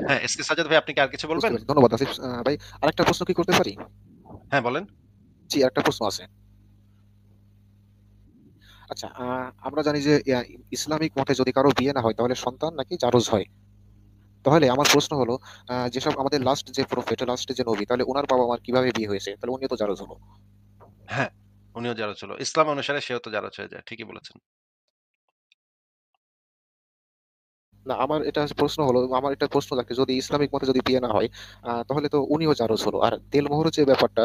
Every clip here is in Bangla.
হ্যাঁ, এসকে সাজ্জাদ ভাই আপনি কি আর কিছু বুঝতে বলবেন? পেরেছি। ধন্যবাদ আসিফ। ভাই আরেকটা প্রশ্ন কি করতে পারি? হ্যাঁ, বলেন। জি, আরেকটা প্রশ্ন আছে। আচ্ছা, আমরা জানি যে ইসলামিক মতে যদি কারো বিয়ে না হয় তাহলে সন্তান নাকি জারজ হয়। তাহলে আমার প্রশ্ন হলো, যেসব আমাদের লাস্ট যে প্রফেট, লাস্ট যে নবী, তাহলে উনার বাবা-মার কিভাবে বিয়ে হয়েছে? তাহলে উনিও তো জারজ হলো। হ্যাঁ, উনিও জারজ হলো। ইসলাম অনুসারে সেও তো জারজ হয়ে যায়। ঠিকই বলেছেন। না, আমার এটা প্রশ্ন থাকে, যদি ইসলামিক মতে যদি বিয়ে না হয়, তাহলে তো উনিও জারজ হলো। আর দেলমোহর যে ব্যাপারটা,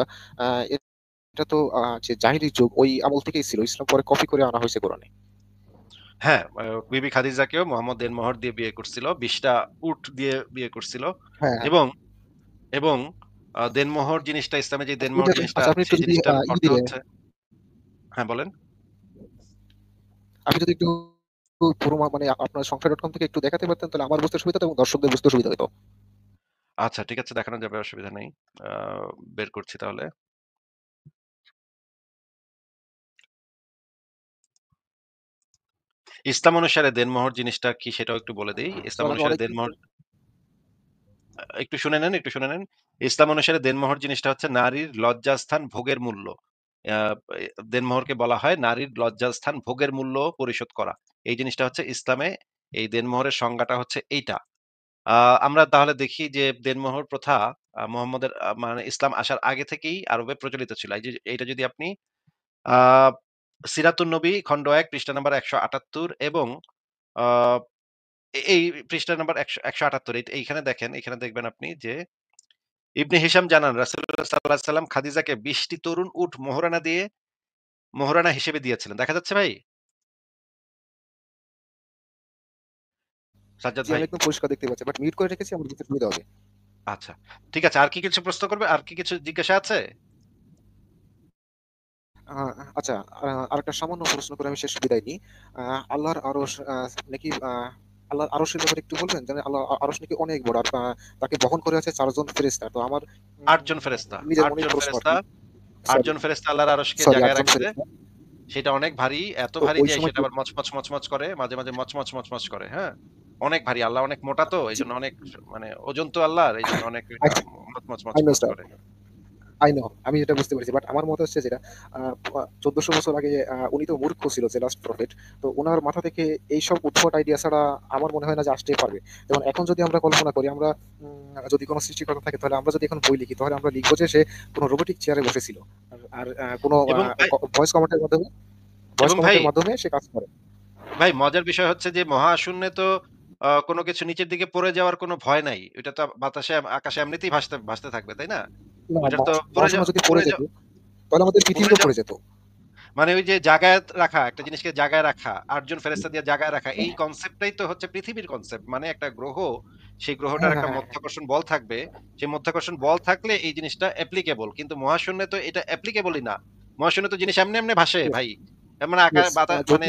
এটা তো যে জাহিলি যুগ ওই আমল থেকেই ছিল। ইসলাম পরে কপি করে আনা হয়েছে কোরআনে। হ্যাঁ, বিবি খাদিজাকেও মোহাম্মদ দেনমোহর দিয়ে বিয়ে করছিল। ২০ টা উট দিয়ে বিয়ে করছিল। হ্যাঁ, হ্যাঁ। এবং, এবং দেনমোহর জিনিসটা ইসলামে যে আচ্ছা, দেনমোহর জিনিসটা আচ্ছা, আপনি একটু সেই যদি জিনিসটার ই অর্থ দিলে, হচ্ছে হ্যাঁ, বলেন। আপনি যদি একটু পুরো মানে আপনার সংখ্যা.com থেকে একটু দেখাতে পারতেন, তাহলে আমার বুঝতে সুবিধা হতো এবং দর্শকদের বুঝতে সুবিধা হতো। আচ্ছা ঠিক আছে দেখানো যাবে অসুবিধা নেই। আ বের করছি তাহলে। ইসলাম অনুসারে দেনমোহর জিনিসটা কি সেটাও একটু বলে দেই। ইসলাম কারণ আমি অনুসারে অনেক দেনমোহর একটু শুনে নেন, একটু শুনে নেন। ইসলাম অনুসারে দেনমোহর জিনিসটা হচ্ছে নারীর লজ্জাস্থান ভোগের মূল্য। আ এ দেনমোহরকে বলা হয় নারীর লজ্জাস্থান ভোগের মূল্য পরিশোধ করা। এই জিনিসটা হচ্ছে ইসলামে এই দেনমোহরের সংজ্ঞাটা হচ্ছে এইটা। আ আমরা তাহলে দেখি যে দেনমোহর প্রথা মুহাম্মদের মানে ইসলাম আসার আগে থেকেই আরবে প্রচলিত ছিল। এই যে এইটা যদি আপনি আ সিরাতুন নবী খন্ড ১ পৃষ্ঠা নাম্বার ১৭৮ এবং আ এই পৃষ্ঠা নাম্বার ১৭৮ এইখানে দেখেন, এখানে দেখবেন আপনি যে ইবনে হিশাম জানান রাসূলুল্লাহ সাল্লাল্লাহু আলাইহি সাল্লাম খাদিজাকে ২০ টি তরুণ উট মোহরানা হিসেবে দিয়েছিলেন। দেখা যাচ্ছে ভাই? সাজ্জাদ জি, ভাই? আমি একদম পরিষ্কার দেখতে পাচ্ছি। বাট মিউট করে রেখেছি, আমার বুঝতে সুবিধা হবে। আচ্ছা। ঠিক আছে। আর কি কিছু প্রশ্ন করবে? আর কি কিছু জিজ্ঞাসা আছে? আ আচ্ছা, আরেকটা সামান্য প্রশ্ন করে আমি শেষ বিদায় নিই। আল্লাহর আরশ নাকি আল্লাহর আরশের ব্যাপারে একটু বলবেন? জানেন আল্লাহর আরশ নাকি অনেক বড়। আর তাকে বহন করে আছে ৪ জন ফেরেশতা। তো আমার ৮ জন ফেরেশতা। নিজের ৮ মনেই জন প্রশ্ন ফেরেশতা আরকি। ৮ সরি, জন ফেরেশতা আল্লাহর আরশকে সরি, ৮ জাগায় জন রাখছে। ফেরেশতা। সেটা অনেক ভারী, এত তো ভারী ওই যে সময় সেটা কি আবার মচমচ করে। মাঝে, মাঝে মচমচ করে, হ্যাঁ? অনেক ভারী। আল্লাহ অনেক মোটা তো জি, এইজন্য অনেক মানে ওজন তো আল্লাহর এইজন্য অনেক এটা আচ্ছা, আই নো মচমচ স্যার। করে। আই নো, আমি এটা বুঝতে পেরেছি। বাট আমার মতে হচ্ছে যেটা, ১৪০০ বছর আগে উনি তো মূর্খ ছিল যে লাস্ট প্রফেট। তো উনার মাথা থেকে এইসব উদ্ভট আইডিয়া ছাড়া আমার মনে হয় না যে আসতেই পারবে। যেমন এখন যদি আমরা কল্পনা করি, আমরা যদি কোন সৃষ্টিকর্তা থাকে, তাহলে আমরা যদি এখন বই লিখি, তাহলে আমরা লিখব যে সে কোন রোবোটিক চেয়ারে বসেছিল। আর আর কোন এবং ভাই ভয়েস কমান্ডের মাধ্যমে এবং ভাই সে কাজ করে। ভাই মজার বিষয় হচ্ছে যে মহাশূন্যে তো কোনো কিছু নিচের দিকে পড়ে যাওয়ার কোনো ভয় নাই। ওইটা তো বাতাসে আকাশে এমনিতেই ভাসতে ভাসতে থাকবে, তাই না? না, ওইটার তো মহাশূন্য যদি পড়ে যেত, তাহলে আমাদের পড়ে পৃথিবীও যাওয়া পড়ে যেত। মানে ওই যে জাগায় রাখা, একটা জিনিসকে জাগায় রাখা, ৮ জন ফেরেশতা দিয়ে জাগায় রাখা, এই কনসেপ্টটাই তো হচ্ছে পৃথিবীর কনসেপ্ট। মানে একটা গ্রহ, সেই হ্যাঁ, গ্রহটার হ্যাঁ, একটা হ্যাঁ, হ্যাঁ। মাধ্যাকর্ষণ বল থাকবে। সেই মাধ্যাকর্ষণ বল থাকলে এই জিনিসটা অ্যাপ্লিকেবল। কিন্তু মহাশূন্যে তো এটা অ্যাপ্লিকেবলই না। মহাশূন্যে তো জিনিস এমনি, এমনি ভাসে ইয়েস, ভাই। মানে ইয়েস। মানে যদি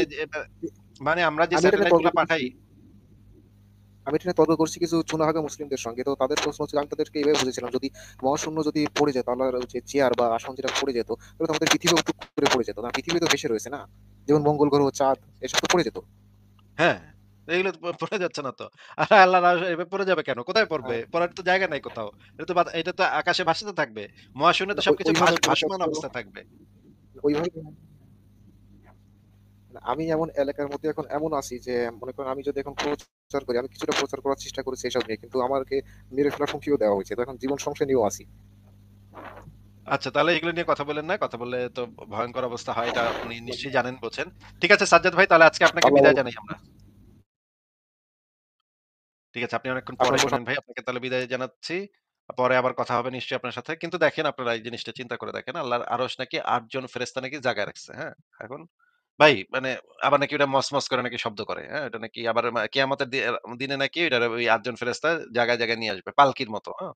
মানে আমরা যে আমি এটা নিয়ে স্যাটেলাইট তর্ক গুলা করেছি। পাঠাই আমি এটা নিয়ে তর্ক করছি কিছু চুনাহাগা মুসলিমদের সঙ্গে। তো তাদের প্রশ্ন হচ্ছে, আমি তাদেরকে এইভাবে বুঝেছিলাম, যদি মহাশূন্য যদি পড়ে যেত, আল্লাহর যে চেয়ার বা আসন যেটা পড়ে যেত, তাহলে তো আমাদের পৃথিবীও টুক করে পড়ে যেত। না, পৃথিবী তো ভেসে রয়েছে না? যেমন মঙ্গল গ্রহ, চাঁদ, এসব তো পড়ে যেত। হ্যাঁ, এগুলো তো পড়ে যাচ্ছে না তো। আর আল্লাহর আরশ এভাবে পড়ে যাবে কেন? কোথায় পড়বে? আহ, পড়ার তো জায়গা নাই কোথাও। এটা তো আকাশে ভাসতে থাকবে। মহাশূন্যে তো সবকিছু ওইভাবে বলতে ভাসমান অর্থ হলো, অবস্থায় থাকবে। ওইভাবে আমি এমন এলাকার মধ্যে এখন এমন আছি যে, মনে করেন আমি যদি এখন প্রচার করি, আমি কিছুটা প্রচার করার চেষ্টা করেছি এসব নিয়ে, কিন্তু আমাকে মেরে ফেলার হুমকিও দেওয়া হয়েছে। তো এখন জীবন সংশয় নিয়েও আছি। আচ্ছা তাহলে এগুলো নিয়ে কথা বলেন না। কথা বললে তো ভয়ংকর অবস্থা হয়। এটা আপনি নিশ্চয়ই জানেন, বোঝেন। ঠিক আছে সাজ্জাদ ভাই তাহলে আজকে আপনাকে আল্লাহ বিদায় বলুন। জানাই আমরা। ঠিক আছে আপনি অনেকক্ষণ পরে আপনার বসা। শোনেন ভাই। আপনাকে তাহলে বিদায় জানাচ্ছি। পরে আবার কথা হবে নিশ্চয়ই আপনার সাথে। কিন্তু দেখেন আপনারা এই জিনিসটা চিন্তা করে দেখেন। আল্লাহর আরশ নাকি ৮ জন ফেরেশতা নাকি জাগায় রাখছে। হ্যাঁ? এখন ভাই মানে আবার নাকি ওটা মস করে নাকি শব্দ করে। হ্যাঁ? এটা নাকি আবার কিয়ামতের দিনে নাকি ওইটার ওই ৮ জন ফেরেশতা জায়গায়, জায়গায় নিয়ে আসবে পালকির মতো। হ্যাঁ?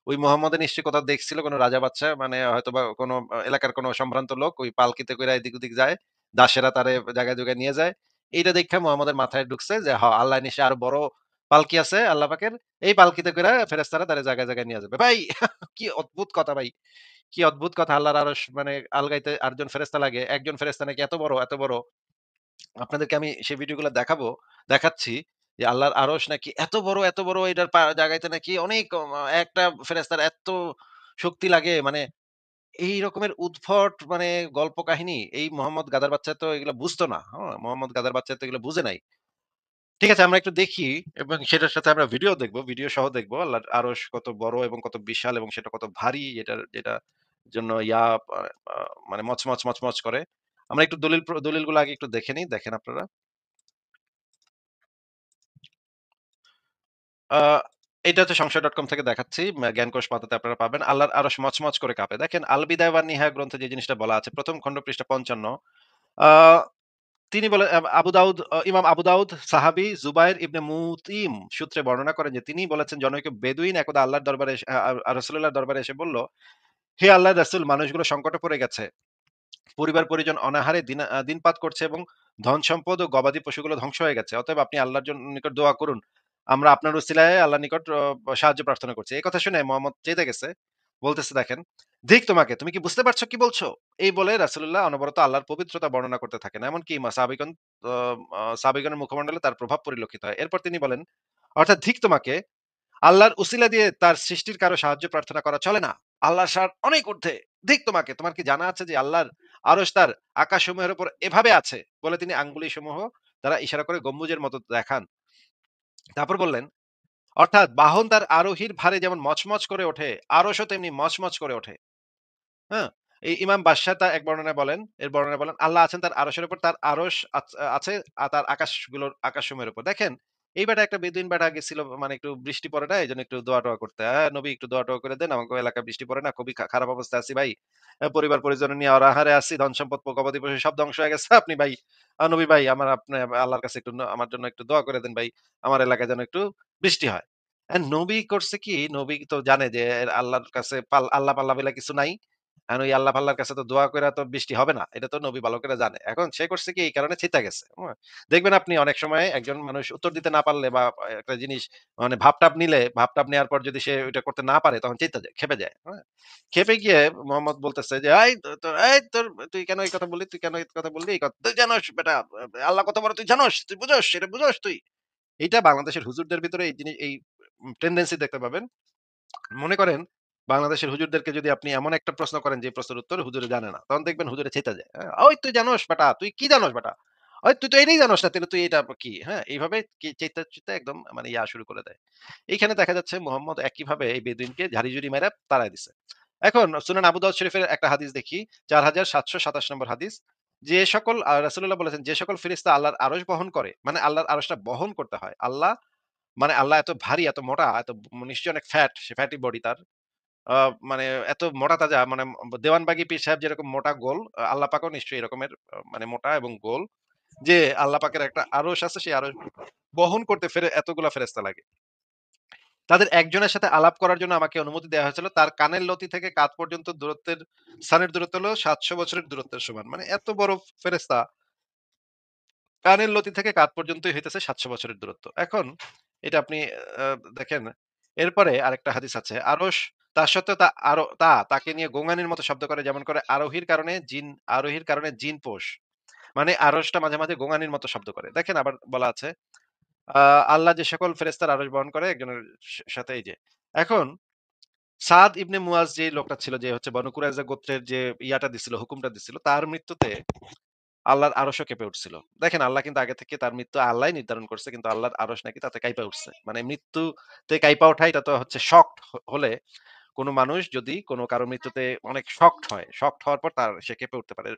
ওই মুহাম্মদে নিশ্চয়ই কোথাও দেখছিল কোন রাজা বাদশা মানে হয়তোবা কোন এলাকার কোন সম্ভ্রান্ত লোক ওই পালকিতে কইরা এদিক ওদিক যায়। দাসেরা তারে জায়গায়, জায়গায় নিয়ে যায়। এইটা দেইখা মুহাম্মদের মাথায় ঢুকছে যে আল্লাহ নিশ্চয়ই আরো বড় পালকি আছে আল্লাহ পাকের। এই পালকিতে কইরা ফেরেশতারা তারে জায়গায়, জায়গায় নিয়ে যাবে। ভাই কি অদ্ভুত কথা ভাই। কি অদ্ভুত কথা আল্লাহর আরশ মানে আলগাইতে ৮ জন ফেরেশতা লাগে। একজন ফেরেশতা নাকি এত বড়, এত বড় আপনাদেরকে আমি সেই ভিডিওগুলো দেখাচ্ছি। যে আল্লাহর আরশ নাকি এত বড় এটার জায়গাতে নাকি অনেক একটা ফেরেশতার এত শক্তি লাগে। মানে এই রকমের উদ্ভট মানে গল্প কাহিনী এই মোহাম্মদ গাদার বাচ্চা তো এগুলা বুঝতো না। মোহাম্মদ গাদার বাচ্চা তো এগুলো বুঝে নাই। ঠিক আছে, আমরা একটু দেখি এবং সেটার সাথে আমরা ভিডিও দেখব। ভিডিও সহ দেখব আল্লাহর আরশ কত বড় এবং কত বিশাল এবং সেটা কত ভারী এটার যেটা জন্য আ আ মানে মচমচ করে। আমরা একটু দলিলগুলো আগে একটু দেখে নিই। দেখেন আপনারা। আ এটা হচ্ছে সংশয়.com থেকে দেখাচ্ছি। জ্ঞানকোষ পাতাতে আপনারা পাবেন। আল্লাহর আরশ মচমচ করে কাঁপে। দেখেন আল বিদায়া ওয়ান নিহায়া গ্রন্থে যে জিনিসটা বলা আছে ১ম খন্ড পৃষ্ঠা ৫৫। আ তিনি বলে আবু দাউদ ইমাম আবু দাউদ সাহাবী জুবাইর ইবনে মুতিম সূত্রে বর্ণনা করেন যে তিনি বলেছেন জনৈক বেদুইন একদা আল্লাহর দরবারে এসে রাসূলুল্লাহর দরবারে এসে বলল, "হে আল্লাহর রাসূল মানুষগুলো সংকটে পড়ে গেছে। পরিবার-পরিজন অনাহারে দিনপাত করছে এবং ধন-সম্পদ ও গবাদি পশুগুলো ধ্বংস হয়ে গেছে। অতএব আপনি আল্লাহর নিকট দোয়া করুন। আমরা আপনার উসিলায় আল্লাহর নিকট সাহায্য প্রার্থনা করছি।" এই কথা শুনে মুহাম্মদ চেতে গেছে। বলতেছে দেখেন, "ধিক তোমাকে! তুমি কি বুঝতে পারছো কি বলছো?" এই বলে রাসূলুল্লাহ অনবরত আল্লাহর পবিত্রতা বর্ণনা করতে থাকেন। এমনকি আ আ সাহাবীগণের মুখমণ্ডলে তার প্রভাব পরিলক্ষিত হয়। এরপর তিনি বলেন, অর্থাৎ ধিক তোমাকে! আল্লাহর উসিলা দিয়ে তার সৃষ্টির কারো সাহায্য প্রার্থনা করা চলে না। আল্লাহর শান অনেক ঊর্ধ্বে। ধিক তোমাকে! তোমার কি জানা আছে যে আল্লাহর আরশ তার আকাশসমূহের উপর এভাবে আছে? বলে তিনি আঙ্গুলিসমূহ দ্বারা ইশারা করে গম্বুজের মতো দেখান। তারপর বললেন, অর্থাৎ বাহন তার আরোহীর ভারে যেমন মচমচ করে ওঠে, আরশও তেমনি মচমচ করে ওঠে। হ্যাঁ? এই ইমাম বাদশাহ তা এক বর্ণনায় বলেন, এর বর্ণনায় বলেন, আল্লাহ আছেন তার আরশের উপর, তার আরশ আছে তার আকাশসমূহের উপর। দেখেন, এই বেটা একটা বেদুইন বেটা গেছিল মানে একটু বৃষ্টি পড়ে না, এজন্য একটু দোয়া-টোয়া করতে। নবী একটু দোয়া-টোয়া করে দেন। আমাগো এলাকায় বৃষ্টি পড়ে না। খুবই খারাপ অবস্থায় আছি ভাই। পরিবার-পরিজন নিয়ে অনাহারে আছি। ধন-সম্পদ, গবাদি পশু সব ধ্বংস হয়ে গেছে। আপনি ভাই নবী ভাই আপনি আল্লাহর কাছে একটু আমার জন্য একটু দোয়া করে দেন ভাই। আমার এলাকায় যেন একটু বৃষ্টি হয়। নবী করছে কি? নবী তো জানে যে আল্লাহর কাছে আল্লাহ পাল্লা বলে কিছু নাই। এখন ওই আল্লাহ পাল্লার কাছে তো দোয়া কইরা তো বৃষ্টি হবে না। এটা তো নবী ভালো করে জানে। এখন সে করছে কি এই কারণে চিতা গেছে। দেখবেন আপনি অনেক সময় একজন মানুষ উত্তর দিতে না পারলে বা একটা জিনিস মানে ভাবটাব নিলে, ভাবটাব নেওয়ার পর যদি সে ওইটা করতে না পারে তখন চিত্তা যায়, ক্ষেপে যায়। ক্ষেপে গিয়ে মোহাম্মদ বলতেছে যে, এই তোর তুই কেন এই কথা বললি? তুই কেন এই কথা বললি? এই কথা তুই জানোস বেটা আল্লাহ কত বড় তুই জানোস? তুই বুঝোস? এটা বুঝোস তুই?" এইটা বাংলাদেশের হুজুরদের ভিতরে এই জিনিস এই টেনডেন্সি দেখতে পাবেন। মনে করেন বাংলাদেশের হুজুরদেরকে যদি আপনি এমন একটা প্রশ্ন করেন যে প্রশ্নের উত্তর হুজুরে জানে না। তখন দেখবেন হুজুরে চেইতা যায়। "ওই তুই জানোস বেটা, তুই কি জানোস বেটা? ওই তুই তো এটাই জানোস না, তাইলে তুই এটা কি?" হ্যাঁ? এইভাবে চেইতা একদম মানে শুরু করে দেয়। এইখানে দেখা যাচ্ছে মোহাম্মদ একইভাবে এই বেদুইনকে ঝাড়ি-ঝুড়ি মাইরা তাড়ায় দিছে। এখন সুনান আবু দাউদ শরীফের একটা হাদিস দেখি ৪৭২৭ নম্বর হাদিস। যে সকল রাসূলুল্লাহ বলেছেন, "যে সকল ফেরেশতা আল্লাহর আরশ বহন করে" মানে আল্লাহর আরশটা বহন করতে হয়। আল্লাহ এত ভারী, এত মোটা, নিশ্চয়ই অনেক ফ্যাট, সে ফ্যাটি বডি তার। আ মানে এত মোটা তাজা মানে দেওয়ানবাগী পীর সাহেব যেরকম মোটা গোল, আল্লাহ পাকও নিশ্চয়ই এরকমের মানে মোটা এবং গোল। যে আল্লাহ পাকের একটা আরশ আছে, সেই আরশ বহন করতে এতগুলা ফেরেশতা লাগে। তাদের একজনের সাথে আলাপ করার জন্য আমাকে অনুমতি দেওয়া হয়েছিল। তার কানের লতি থেকে কাঁধ পর্যন্ত স্থানের দূরত্ব হলো ৭০০ বছরের দূরত্বের সমান। মানে এত বড় ফেরেশতা কানের লতি থেকে কাঁধ পর্যন্তই হইতেছে ৭০০ বছরের দূরত্ব। এখন এটা আপনি আ দেখেন, এরপরে আরেকটা হাদিস আছে। আরশ তা সত্ত্বেও তাকে নিয়ে গোঙানির মতো শব্দ করে যেমন করে আরোহীর কারণে জিন পোষ। মানে আরশটা মাঝে মাঝে গোঙানির মতো শব্দ করে। দেখেন আবার বলা আছে, আ আল্লাহ যে সকল ফেরেশতার আরশ বহন করে একজনের সাথে এই যে। এখন সাদ ইবনে মুয়াজ যে লোকটা ছিল যে হচ্ছে বনু কুরাইজা গোত্রের যে দিছিল, হুকুমটা দিছিল, তার মৃত্যুতে আল্লাহর আরশও কেঁপে উঠছিল। দেখেন আল্লাহ কিন্তু আগে থেকে তার মৃত্যু আল্লাহই নির্ধারণ করছে। কিন্তু আল্লাহর আরশ নাকি তাতে কাঁইপা উঠছে। মানে মৃত্যুতে কাঁইপা ওঠা এটা তো হচ্ছে শকড হলে কোন মানুষ যদি কোন কারো মৃত্যুতে অনেক শকড হয়। শকড হওয়ার পর সে কেঁপে উঠতে পারে।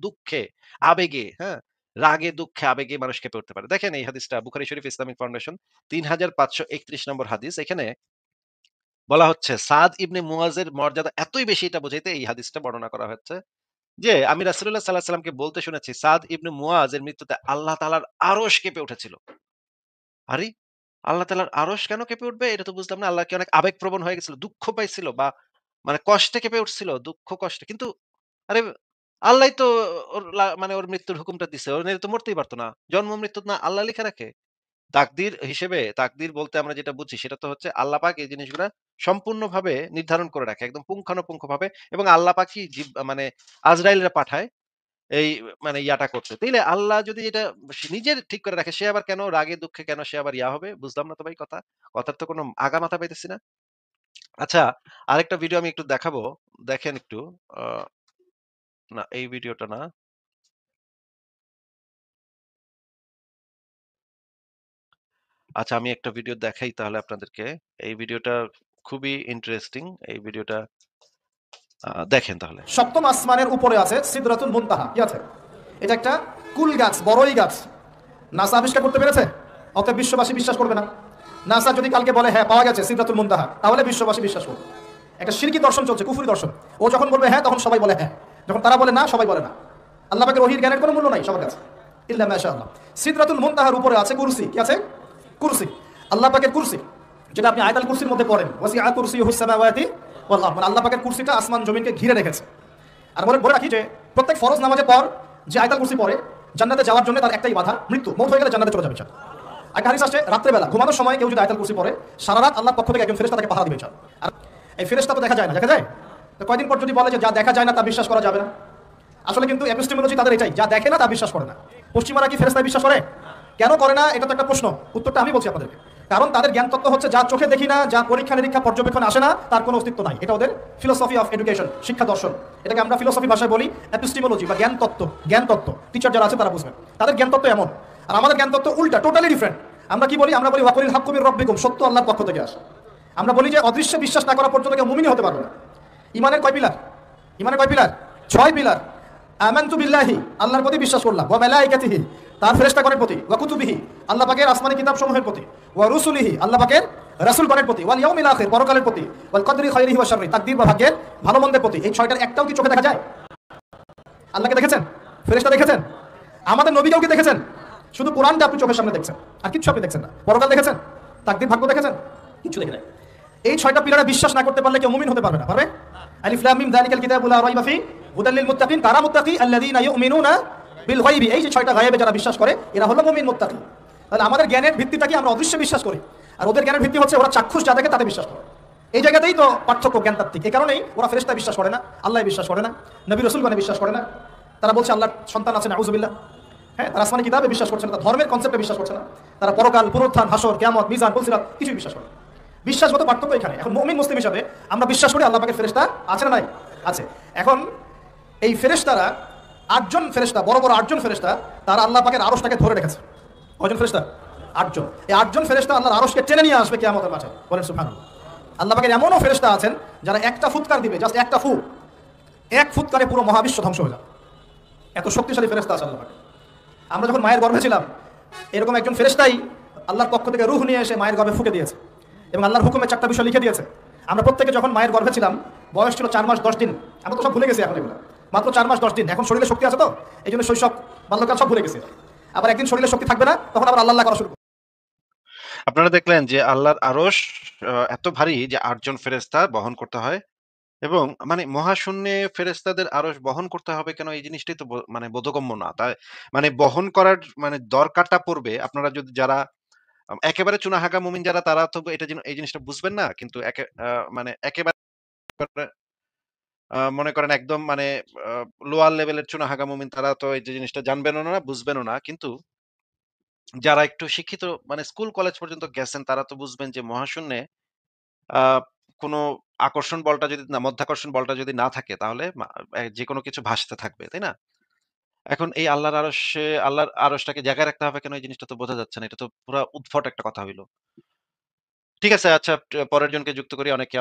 দুঃখে, আবেগে, হ্যাঁ? রাগে, দুঃখে, আবেগে মানুষ কেঁপে উঠতে পারে। দেখেন এই হাদিসটা বুখারী শরীফ ইসলামিক ফাউন্ডেশন ৩৫৩১ নম্বর হাদিস। এখানে বলা হচ্ছে সাদ ইবনে মুয়াজের মর্যাদা এতই বেশি এটা বোঝাইতে এই হাদিসটা বর্ণনা করা হচ্ছে। যে আমি রাসূলুল্লাহ সাল্লাল্লাহু আলাইহি ওয়াসাল্লামকে বলতে শুনেছি সাদ ইবনে মুয়াজ এর মৃত্যুতে আল্লাহ তাআলার আরশ কেঁপে উঠেছিল। আরে! আল্লাহ তাআলার আরশ কেন কেঁপে উঠবে? এটা তো বুঝলাম না। আল্লাহ কি অনেক আবেগপ্রবণ হয়ে গেছিল? দুঃখ পাইছিল বা মানে কষ্টে কেঁপে উঠছিল? দুঃখ কষ্টে। কিন্তু আরে আল্লাহই তো মানে ওর মৃত্যুর হুকুমটা দিছে। ও নাইলে তো মরতেই পারত না। জন্ম মৃত্যু না আল্লাহ লিখে রাখে। তাকদীর বলতে আমরা যেটা বুঝি সেটা তো হচ্ছে আল্লাহ পাক এই জিনিসগুলা সম্পূর্ণভাবে নির্ধারণ করে রাখে। একদম পুঙ্খানুপুঙ্খভাবে এবং আল্লাহ পাকই মানে আজরাইলরে পাঠায়। এই মানে ইয়াটা করতে। তাইলে আল্লাহ যদি এটা নিজের ঠিক করে রাখে, সে আবার কেন রাগে দুঃখে কেন সে আবার ইয়া হবে? বুঝলাম না তো ভাই কথা। কথার তো কোনো আগা মাথা পাইতেছি না। আচ্ছা, আরেকটা ভিডিও আমি একটু দেখাবো। দেখেন একটু। আ না, এই ভিডিওটা না। আচ্ছা, আমি একটা ভিডিও দেখাই তাহলে আপনাদেরকে। এই ভিডিওটা খুবই ইন্টারেস্টিং। এই ভিডিওটা দেখেন তাহলে। সপ্তম আসমানের উপরে আছে সিদরাতুল মুনতাহা। কি আছে? এটা একটা কুল গাছ, বড়ই গাছ। নাসা আবিষ্কার করতে পেরেছে, অতএব বিশ্ববাসী বিশ্বাস করবে না। নাসা যদি কালকে বলে হ্যাঁ পাওয়া গেছে সিদরাতুল মুনতাহা, তাহলে বিশ্ববাসী বিশ্বাস করবে। একটা শিরকি দর্শন চলছে, কুফরি দর্শন। ও যখন বলবে হ্যাঁ, তখন সবাই বলে হ্যাঁ, যখন তারা বলে না, সবাই বলে না। আল্লাহ পাকের ওহীর জ্ঞানের কোনো মূল্য নাই সবার কাছে, ইল্লা মাশাআল্লাহ। সিদরাতুল মুনতাহার উপরে আছে কুরসি। কি আছে? কুরসি। আল্লাহ পাকের কুরসি, যেটা আপনি আয়াতুল কুরসির মধ্যে পড়েন, ওয়াসিআ কুরসিয়ুহুস সামাওয়াতি ওয়াল আরদ, মানে আল্লাহ পাকের কুরসিটা আসমান জমিনকে ঘিরে রেখেছে। আর বলে রাখি যে প্রত্যেক ফরজ নামাজের পর যে আয়াতুল কুরসি পড়ে, জান্নাতে যাওয়ার জন্য তার একটাই বাধা, মৃত্যু। মৌত হয়ে গেলে জান্নাতে চলে যাবে। একটা হাদিস আসছে, রাত্রেবেলা ঘুমানোর সময় কেউ যদি আয়াতুল কুরসি পড়ে, সারা রাত আল্লাহর পক্ষ থেকে একজন ফেরেশতা তাকে পাহারা দিবে। আর এই ফেরেশতা তো দেখা যায় না, দেখা যায়? তো কয়দিন পর যদি বলে যে যা দেখা যায় না তা বিশ্বাস করা যাবে না, আসলে কিন্তু এপিস্টেমোলজি তাদের এটাই, যা দেখে না তা বিশ্বাস করে না। পশ্চিমারা কি ফেরেশতায় বিশ্বাস করে? কেন করে না, এটা তো একটা প্রশ্ন। উত্তরটা আমি বলছি আপনাদেরকে। কারণ তাদের জ্ঞান তত্ত্ব হচ্ছে যা চোখে দেখি না, যা পরীক্ষা নিরীক্ষা পর্যবেক্ষণ আসে না, তার কোনো অস্তিত্ব নাই। এটা ওদের ফিলোসফি অফ এডুকেশন, শিক্ষা দর্শন। এটাকে আমরা ফিলোসফি ভাষায় বলি এপিস্টেমোলজি বা জ্ঞান তত্ত্ব। জ্ঞান তত্ত্ব টিচার যারা আছে তারা বুঝবেন, তাদের জ্ঞান তত্ত্ব এমন। আর আমাদের জ্ঞান তত্ত্ব উল্টা, টোটালি ডিফারেন্ট। আমরা কি বলি? আমরা বলি ওয়াকুলিল হাক্কু মির রাব্বিকুম, সত্য আল্লাহর পক্ষ থেকে আসে। আমরা বলি যে অদৃশ্যে বিশ্বাস না করা পর্যন্ত কেউ মুমিনই হতে পারবে না। ইমানের কয় পিলার? ইমানের কয় পিলার? 6 পিলার। আমানতু বিল্লাহি, আল্লাহর প্রতি বিশ্বাস করলাম, ওয়া মালাইকাতিহি, তার ফেরেশতাগণের প্রতি, ওয়া কুতুবিহি, আল্লাহ পাকের আসমানী কিতাবসমূহের প্রতি, ওয়া রুসুলিহি, আল্লাহ পাকের রাসূলগণের প্রতি, ওয়াল ইয়াউমিল আখির, পরকালের প্রতি, ওয়াল কদরি খাইরিহি ওয়া শাররি, তাকদীর বা ভাগ্যের ভালো মন্দের প্রতি। এই 6টার একটাও কি চোখে দেখা যায়? আল্লাহকে দেখেছেন? ফেরেশতা দেখেছেন? আমাদের নবীকেও কি দেখেছেন? শুধু কোরআনটা আপনি চোখের সামনে দেখছেন, আর কিছু আপনি দেখছেন না। পরকাল দেখেছেন? তাকদীর, ভাগ্য দেখেছেন? কিছু দেখেন না। এই 6টা পিলারে বিশ্বাস না করতে পারলে কেউ মুমিন হতে পারবে না। পারবে? আলিফ লাম মিম যালিকাল কিতাবু লা রাইবা ফি হুদাল লিল মুত্তাকিন, তারা মুত্তাকি আল্লাযীনা ইউমিনুনা বিল গায়বি। এই যে 6টা গায়েবে যারা বিশ্বাস করে, এরা হলো মুমিন মুত্তাকি। তাহলে আমাদের জ্ঞানের ভিত্তিটা কি? আমরা অদৃশ্য বিশ্বাস করি। আর ওদের জ্ঞানের ভিত্তি হচ্ছে ওরা চাক্ষুষ যা দেখে তাতে বিশ্বাস করে। এই জায়গাতেই তো পার্থক্য জ্ঞানতাত্ত্বিক। এই কারণেই ওরা ফেরেশতা বিশ্বাস করে না, আল্লাহ বিশ্বাস করে না, নবী রাসূলগণে বিশ্বাস করে না। তারা বলছে আল্লাহর সন্তান আছে, নাউযুবিল্লাহ। হ্যাঁ, তারা আসমানি কিতাবে বিশ্বাস করছে না, তারা ধর্মের কনসেপ্টে বিশ্বাস করছে না। তারা পরকাল, পুনরুত্থান, হাসর, কিয়ামত, মিজান, পুলসিরাত কিছুই বিশ্বাস করে না। বিশ্বাসগত পার্থক্য এখানে। এখন মুমিন মুসলিম হিসাবে আমরা বিশ্বাস করি আল্লাহ পাকের ফেরেশতা আছে না নাই? আছে। এখন এই ফেরেশতারা 8 জন ফেরেশতা, বড় বড় 8 জন ফেরেশতা, তারা আল্লাহ পাকের আরশটাকে ধরে রেখেছে। কয়জন ফেরেশতা? 8 জন। এই 8 জন ফেরেশতা আল্লাহর আরশকে টেনে নিয়ে আসবে কিয়ামতের মাঠে। বলেন সুবহানাল্লাহ। আল্লাহ পাকের এমনও ফেরেশতা আছেন যারা একটা ফুৎকার দিবে, জাস্ট একটা ফু, এক ফুৎকারে পুরো মহাবিশ্ব ধ্বংস হয়ে যাবে। এত শক্তিশালী ফেরেশতা আছে আল্লাহ পাকের। আমরা যখন মায়ের গর্ভে ছিলাম, এরকম একজন ফেরেশতাই আল্লাহর পক্ষ থেকে রূহ নিয়ে এসে মায়ের গর্ভে ফুঁকে দিয়েছে এবং আল্লাহর হুকুমে 4টা বিষয় লিখে দিয়েছে। আমরা প্রত্যেকে যখন মায়ের গর্ভে ছিলাম, বয়স ছিল 4 মাস 10 দিন। আমরা তো সব ভুলে গেছি এখন এগুলো। মাত্র 4 মাস 10 দিন। এখন শরীরে শক্তি আছে তো, এই জন্য শৈশব, বাল্যকাল সব ভুলে গেছি। আবার একদিন শরীরে শক্তি থাকবে না, তখন আবার আল্লাহ করা শুরু করবে। আপনারা দেখলেন যে আল্লাহর আরশ এত ভারী যে 8 জন ফেরেশতা বহন করতে হয়। এবং মানে মহাশূন্যে ফেরেশতাদের আরশ বহন করতে হবে কেন, এই জিনিসটাই তো মানে বোধগম্য না। তাই মানে বহন করার মানে দরকারটা পড়বে, আপনারা যদি যারা একেবারে চুনাহাগা মুমিন যারা, তারা তো এই জিনিসটা বুঝবেন না। কিন্তু মানে একেবারে মনে করেন একদম মানে লোয়ার লেভেলের চুনাহাগা মুমিন, তারা তো এই যে জিনিসটা জানবেনও না, বুঝবেনও না। কিন্তু যারা একটু শিক্ষিত, মানে স্কুল কলেজ পর্যন্ত গেছেন, তারা তো বুঝবেন যে মহাশূন্যে আ কোনো আকর্ষণ বলটা যদি না, মধ্যাকর্ষণ বলটা যদি না থাকে, তাহলে যেকোনো কিছু ভাসতে থাকবে, তাই না? এখন এই আল্লাহর আরশটাকে জায়গায় রাখতে হবে কেন, এই জিনিসটা তো বোঝা যাচ্ছে না। এটা তো পুরা উদ্ভট একটা কথা হইল। ঠিক আছে, আচ্ছা, পরের জনকে যুক্ত করি। অনেকে